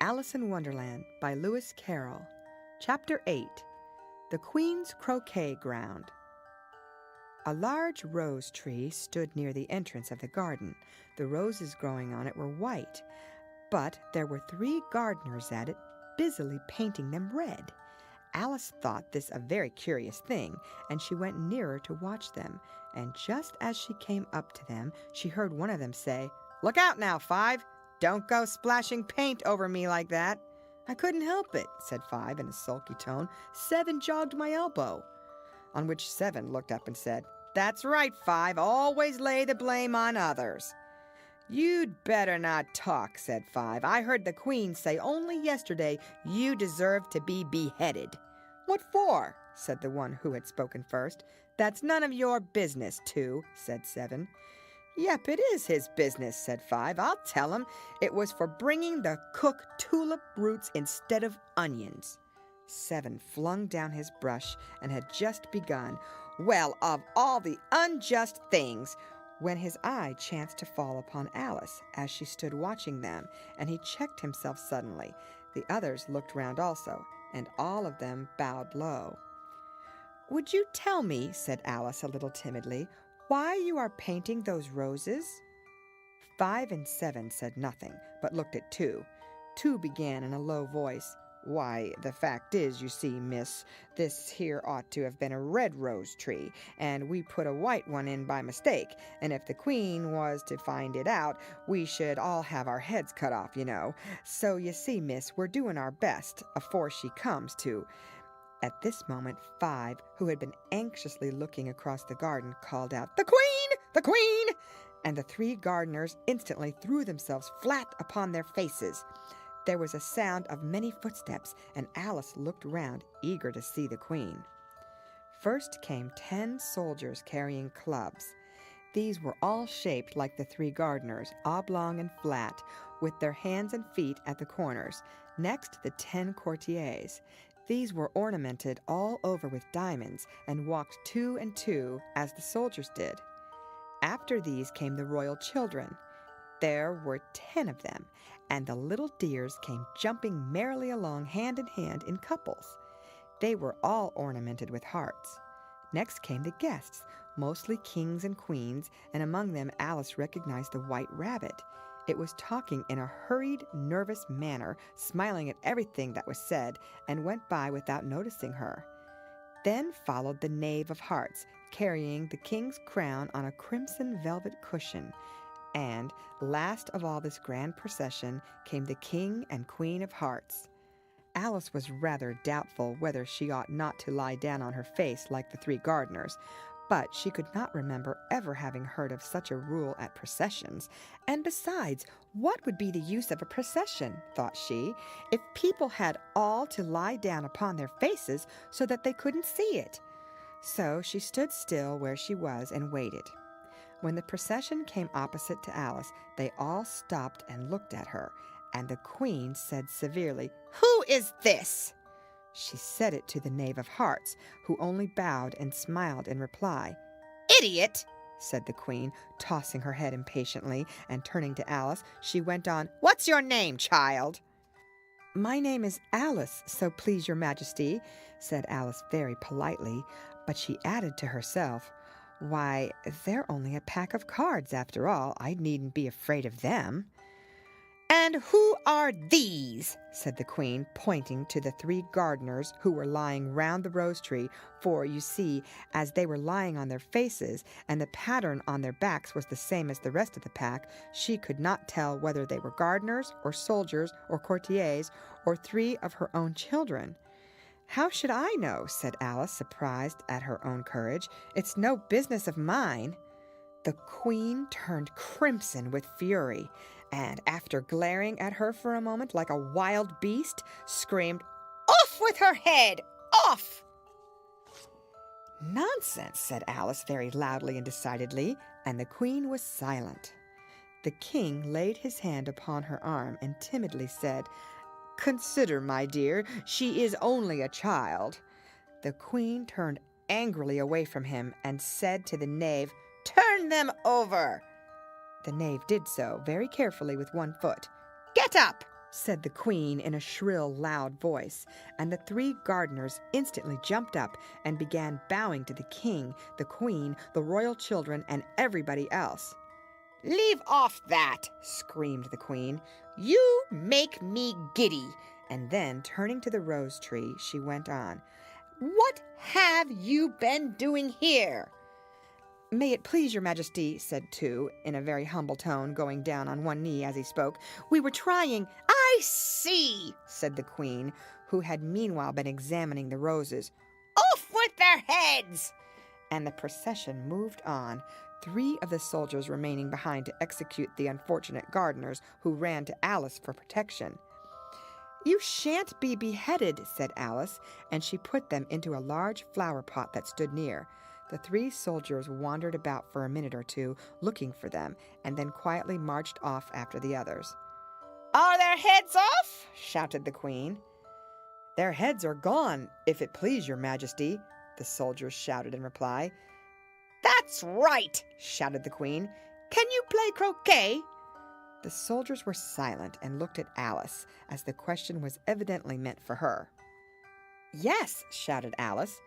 Alice in Wonderland by Lewis Carroll. Chapter 8. The Queen's Croquet-Ground. A large rose tree stood near the entrance of the garden. The roses growing on it were white, but there were 3 gardeners at it, busily painting them red. Alice thought this a very curious thing, and she went nearer to watch them, and just as she came up to them, she heard one of them say, "Look out now, 5! Don't go splashing paint over me like that." "I couldn't help it," said 5 in a sulky tone. 7 jogged my elbow." On which 7 looked up and said, "That's right, 5. Always lay the blame on others." "You'd better not talk," said 5. "I heard the Queen say only yesterday you deserved to be beheaded." "What for?" said the one who had spoken first. "That's none of your business, 2, said 7. "Yep, it is his business," said 5. "I'll tell him. It was for bringing the cook tulip roots instead of onions." 7 flung down his brush and had just begun, "Well, of all the unjust things," when his eye chanced to fall upon Alice as she stood watching them, and he checked himself suddenly. The others looked round also, and all of them bowed low. "Would you tell me," said Alice a little timidly, "why you are painting those roses?" 5 and 7 said nothing, but looked at 2. 2 began in a low voice, "Why, the fact is, you see, miss, this here ought to have been a red rose tree, and we put a white one in by mistake, and if the Queen was to find it out, we should all have our heads cut off, you know. So, you see, miss, we're doing our best, afore she comes to—" At this moment 5, who had been anxiously looking across the garden, called out, "The Queen! The Queen!" And the 3 gardeners instantly threw themselves flat upon their faces. There was a sound of many footsteps, and Alice looked round, eager to see the Queen. First came 10 soldiers carrying clubs. These were all shaped like the 3 gardeners, oblong and flat, with their hands and feet at the corners. Next, the 10 courtiers. These were ornamented all over with diamonds, and walked 2 and 2, as the soldiers did. After these came the royal children. There were 10 of them, and the little dears came jumping merrily along hand in hand in couples. They were all ornamented with hearts. Next came the guests, mostly kings and queens, and among them Alice recognized the white rabbit. It was talking in a hurried, nervous manner, smiling at everything that was said, and went by without noticing her. Then followed the knave of hearts, carrying the king's crown on a crimson velvet cushion. And, last of all this grand procession, came the king and queen of hearts. Alice was rather doubtful whether she ought not to lie down on her face like the 3 gardeners, but she could not remember ever having heard of such a rule at processions. And besides, what would be the use of a procession, thought she, if people had all to lie down upon their faces so that they couldn't see it? So she stood still where she was and waited. When the procession came opposite to Alice, they all stopped and looked at her, and the Queen said severely, "Who is this?" She said it to the knave of hearts, who only bowed and smiled in reply. "Idiot!" said the Queen, tossing her head impatiently, and turning to Alice, she went on, "What's your name, child?" "My name is Alice, so please your Majesty," said Alice very politely, but she added to herself, "Why, they're only a pack of cards, after all. I needn't be afraid of them." "And who are these?" said the Queen, pointing to the 3 gardeners who were lying round the rose tree, for, you see, as they were lying on their faces, and the pattern on their backs was the same as the rest of the pack, she could not tell whether they were gardeners, or soldiers, or courtiers, or 3 of her own children. "How should I know?" said Alice, surprised at her own courage. "It's no business of mine." The Queen turned crimson with fury, and after glaring at her for a moment like a wild beast, screamed, "Off with her head! Off!" "Nonsense," said Alice very loudly and decidedly, and the Queen was silent. The King laid his hand upon her arm and timidly said, "Consider, my dear, she is only a child." The Queen turned angrily away from him and said to the knave, "Turn them over." The knave did so, very carefully with one foot. "Get up," said the Queen in a shrill, loud voice, and the 3 gardeners instantly jumped up and began bowing to the King, the Queen, the royal children, and everybody else. "Leave off that!" screamed the Queen. "You make me giddy." And then, turning to the rose tree, she went on. "What have you been doing here?" "May it please your Majesty," said two, in a very humble tone, going down on one knee as he spoke, "we were trying—" "I see," said the Queen, who had meanwhile been examining the roses. "Off with their heads!" And the procession moved on, 3 of the soldiers remaining behind to execute the unfortunate gardeners, who ran to Alice for protection. "You shan't be beheaded," said Alice, and she put them into a large flower pot that stood near. The 3 soldiers wandered about for a minute or 2, looking for them, and then quietly marched off after the others. "Are their heads off?" shouted the Queen. "Their heads are gone, if it please your Majesty," the soldiers shouted in reply. "That's right," shouted the Queen. "Can you play croquet?" The soldiers were silent and looked at Alice, as the question was evidently meant for her. "Yes," shouted Alice.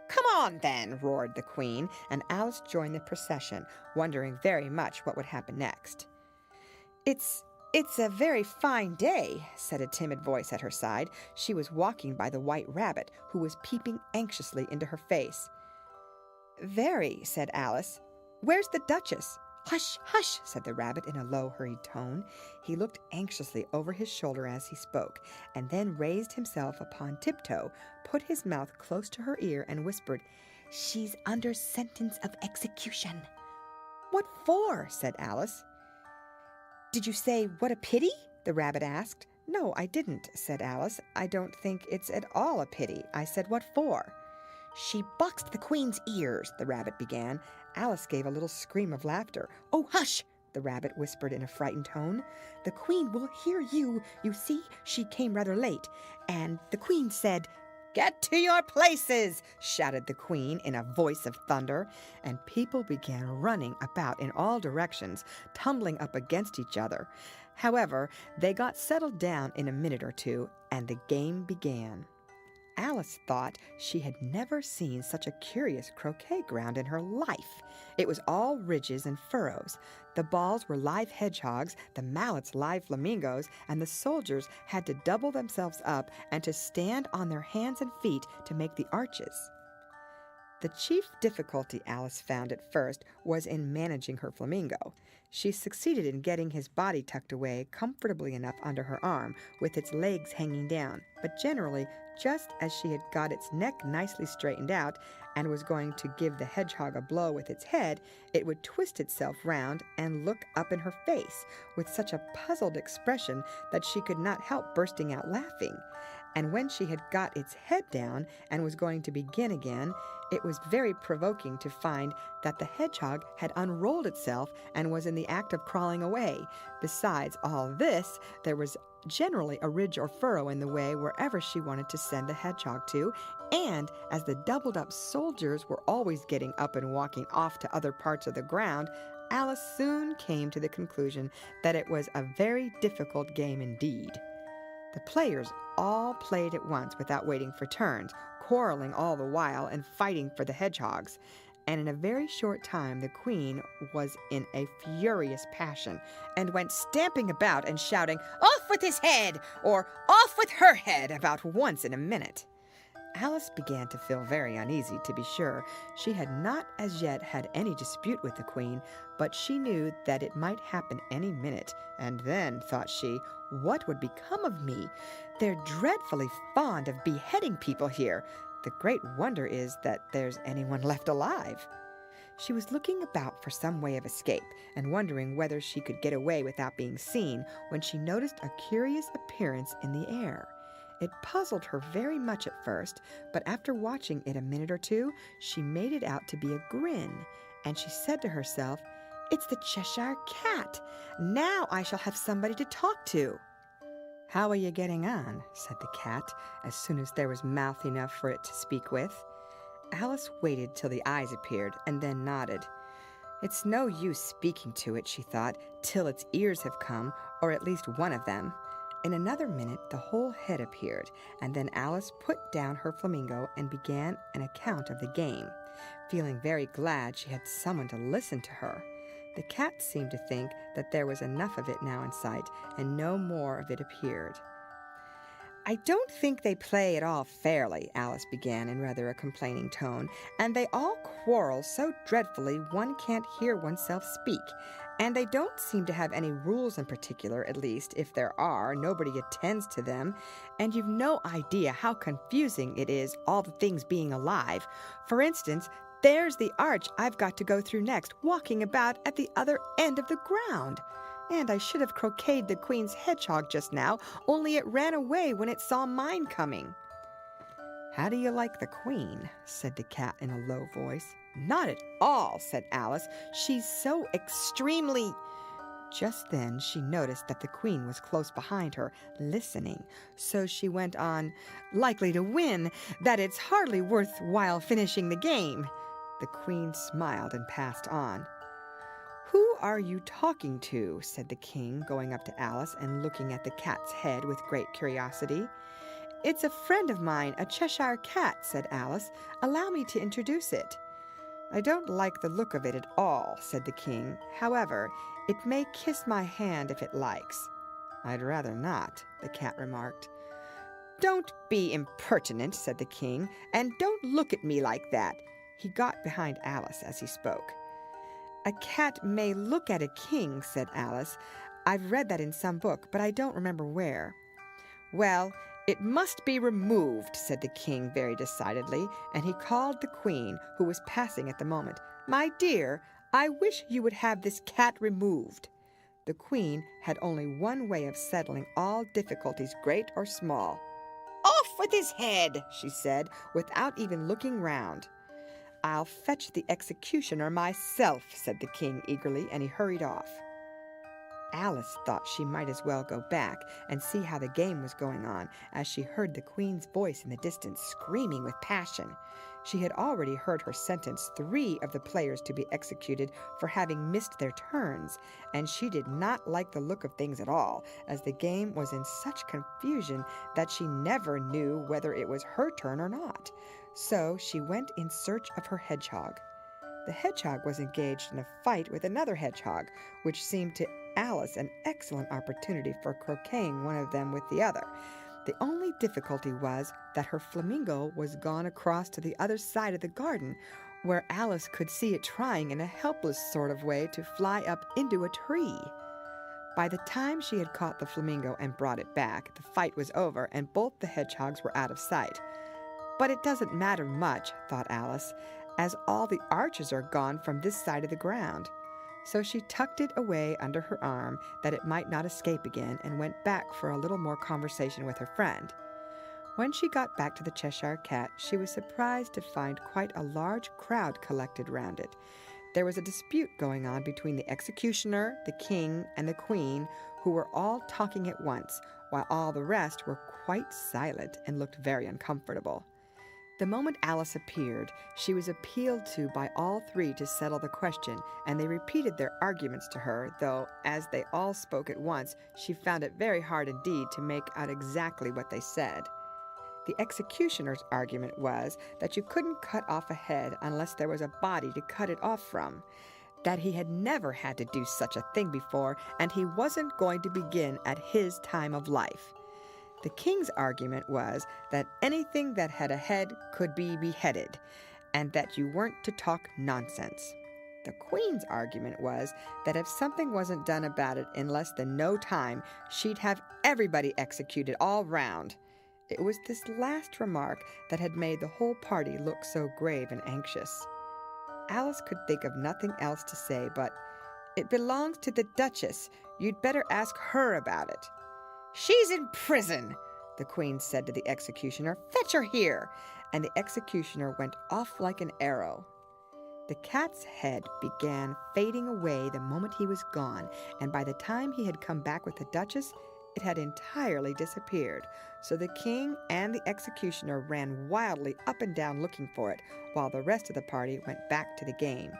"Come on, then," roared the Queen, and Alice joined the procession, wondering very much what would happen next. It's a very fine day," said a timid voice at her side. She was walking by the White Rabbit, who was peeping anxiously into her face. "Very," said Alice. "Where's the Duchess?" "Hush, hush," said the Rabbit in a low, hurried tone. He looked anxiously over his shoulder as he spoke, and then raised himself upon tiptoe, put his mouth close to her ear, and whispered, "She's under sentence of execution." "What for?" said Alice. "Did you say, 'What a pity'?" the Rabbit asked. "No, I didn't," said Alice. "I don't think it's at all a pity. I said, 'What for?'" "She boxed the Queen's ears," the Rabbit began. Alice gave a little scream of laughter. "Oh, hush!" the Rabbit whispered in a frightened tone. "The Queen will hear you. You see, she came rather late, and the Queen said—" "Get to your places!" shouted the Queen in a voice of thunder, and people began running about in all directions, tumbling up against each other. However, they got settled down in a minute or 2, and the game began. Alice thought she had never seen such a curious croquet ground in her life. It was all ridges and furrows. The balls were live hedgehogs, the mallets live flamingos, and the soldiers had to double themselves up and to stand on their hands and feet to make the arches. The chief difficulty Alice found at first was in managing her flamingo. She succeeded in getting his body tucked away comfortably enough under her arm, with its legs hanging down, but generally, just as she had got its neck nicely straightened out and was going to give the hedgehog a blow with its head, it would twist itself round and look up in her face with such a puzzled expression that she could not help bursting out laughing. And when she had got its head down and was going to begin again, it was very provoking to find that the hedgehog had unrolled itself and was in the act of crawling away. Besides all this, there was generally a ridge or furrow in the way wherever she wanted to send the hedgehog to, and as the doubled-up soldiers were always getting up and walking off to other parts of the ground, Alice soon came to the conclusion that it was a very difficult game indeed. The players all played at once without waiting for turns, quarreling all the while and fighting for the hedgehogs. And in a very short time the Queen was in a furious passion, and went stamping about and shouting, "Off with his head!" or "Off with her head!" about once in a minute. Alice began to feel very uneasy, to be sure. She had not as yet had any dispute with the Queen, but she knew that it might happen any minute, and then, thought she, what would become of me? They're dreadfully fond of beheading people here. The great wonder is that there's anyone left alive. She was looking about for some way of escape, and wondering whether she could get away without being seen, when she noticed a curious appearance in the air. It puzzled her very much at first, but after watching it a minute or 2, she made it out to be a grin, and she said to herself, "It's the Cheshire Cat. Now I shall have somebody to talk to." "How are you getting on?" said the cat, as soon as there was mouth enough for it to speak with. Alice waited till the eyes appeared, and then nodded. "It's no use speaking to it," she thought, "till its ears have come, or at least one of them." In another minute, the whole head appeared, and then Alice put down her flamingo and began an account of the game, feeling very glad she had someone to listen to her. The cat seemed to think that there was enough of it now in sight, and no more of it appeared. "I don't think they play at all fairly," Alice began in rather a complaining tone, "and they all quarrel so dreadfully one can't hear oneself speak. And they don't seem to have any rules in particular, at least, if there are, nobody attends to them. And you've no idea how confusing it is, all the things being alive. For instance, there's the arch I've got to go through next, walking about at the other end of the ground. And I should have croqueted the Queen's hedgehog just now, only it ran away when it saw mine coming." "How do you like the Queen?" said the cat in a low voice. "Not at all," said Alice. "She's so extremely—" Just then she noticed that the Queen was close behind her, listening, so she went on, "Likely to win, that it's hardly worth while finishing the game." The Queen smiled and passed on. "Who are you talking to?" said the King, going up to Alice and looking at the cat's head with great curiosity. "It's a friend of mine, a Cheshire cat," said Alice. "Allow me to introduce it." "I don't like the look of it at all," said the King. "However, it may kiss my hand if it likes." "I'd rather not," the cat remarked. "Don't be impertinent," said the King, "and don't look at me like that." He got behind Alice as he spoke. "A cat may look at a king," said Alice. "I've read that in some book, but I don't remember where." "Well, it must be removed," said the King very decidedly, and he called the Queen, who was passing at the moment. "My dear, I wish you would have this cat removed." The Queen had only one way of settling all difficulties, great or small. Off with his head, she said, without even looking round. "I'll fetch the executioner myself," said the King eagerly, and he hurried off. Alice thought she might as well go back and see how the game was going on, as she heard the Queen's voice in the distance screaming with passion. She had already heard her sentence 3 of the players to be executed for having missed their turns, and she did not like the look of things at all, as the game was in such confusion that she never knew whether it was her turn or not. So she went in search of her hedgehog. The hedgehog was engaged in a fight with another hedgehog, which seemed to Alice an excellent opportunity for croqueting one of them with the other. The only difficulty was that her flamingo was gone across to the other side of the garden, where Alice could see it trying in a helpless sort of way to fly up into a tree. By the time she had caught the flamingo and brought it back, the fight was over and both the hedgehogs were out of sight. "But it doesn't matter much," thought Alice, "as all the arches are gone from this side of the ground." So she tucked it away under her arm that it might not escape again, and went back for a little more conversation with her friend. When she got back to the Cheshire Cat, she was surprised to find quite a large crowd collected round it. There was a dispute going on between the executioner, the King, and the Queen, who were all talking at once, while all the rest were quite silent and looked very uncomfortable. The moment Alice appeared, she was appealed to by all 3 to settle the question, and they repeated their arguments to her, though, as they all spoke at once, she found it very hard indeed to make out exactly what they said. The executioner's argument was that you couldn't cut off a head unless there was a body to cut it off from, that he had never had to do such a thing before, and he wasn't going to begin at his time of life. The King's argument was that anything that had a head could be beheaded, and that you weren't to talk nonsense. The Queen's argument was that if something wasn't done about it in less than no time, she'd have everybody executed all round. It was this last remark that had made the whole party look so grave and anxious. Alice could think of nothing else to say but, "It belongs to the Duchess. You'd better ask her about it." "She's in prison," the Queen said to the executioner. "Fetch her here." And the executioner went off like an arrow. The cat's head began fading away the moment he was gone, and by the time he had come back with the Duchess, it had entirely disappeared. So the King and the executioner ran wildly up and down looking for it, while the rest of the party went back to the game.